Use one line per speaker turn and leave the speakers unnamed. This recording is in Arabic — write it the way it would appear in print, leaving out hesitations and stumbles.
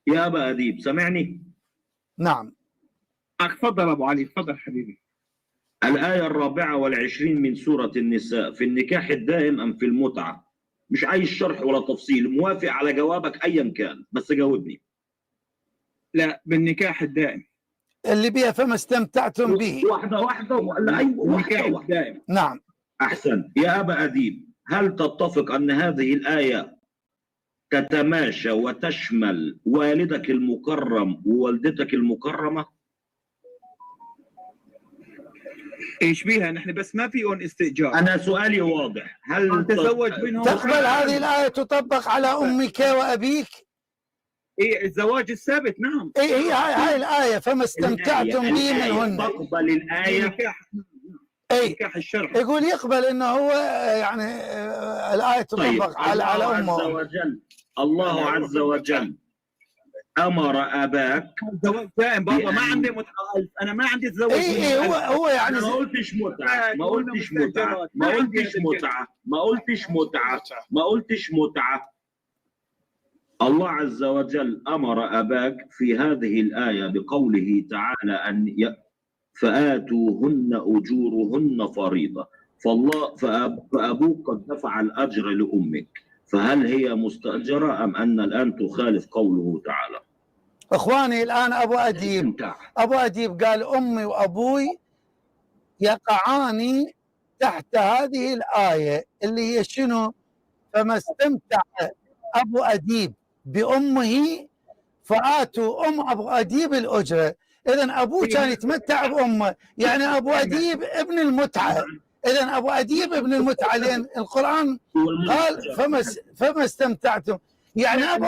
يا أبا أديب سمعني؟
نعم.
تفضل أبو علي، تفضل حبيبي.
الآية 24 من سورة النساء: في النكاح الدائم أم في المتعة؟ مش عايز شرح ولا تفصيل، موافق على جوابك أيا كان، بس جاوبني.
لا، بالنكاح الدائم.
اللي بها فما استمتعتم به.
واحدة واحدة ولا أيوة
النكاح
واحدة
الدائم.
نعم.
أحسن. يا أبا أديب، هل تتفق أن هذه الآية تتماشى وتشمل والدك المكرم ووالدتك المكرمة؟
ايش بيها؟ نحن بس ما فيهم استئجار.
أنا سؤالي واضح، هل
تزوج منهم؟
تقبل هذه الآية تطبق على أمك وأبيك؟
إيه الزواج الثابت، نعم.
إيه هي هاي الآية فما استمتعتم به منهن.
تقبل الآية؟
نكاح الشرع.
يقول يقبل انه هو يعني الآية تطبق
طيب.
على امه.
الله عز وجل امر اباك.
الزواج دائم بابا، ما عندي متعة. انا ما عندي الزواج.
اي هو يعني
ما قلتش متعة، ما قلتش متعة، ما قلتش متعة، ما قلتش متعة، ما قلتش متعة. الله عز وجل امر اباك في هذه الآية بقوله تعالى ان فآتوهن أجورهن فريضة، فأبوك قد دفع الأجر لأمك، فهل هي مستأجرة أم أن الآن تخالف قوله تعالى؟
إخواني الآن أبو أديب قال أمي وأبوي يقعان تحت هذه الآية اللي هي شنو؟ فما استمتع أبو أديب بأمه فآتوا أبو أديب الأجرة. إذن أبوه كان يتمتع بأمه، يعني أبو أديب ابن المتعة. إذن أبو أديب ابن المتعة، لأن القرآن قال فما استمتعتم، يعني أبو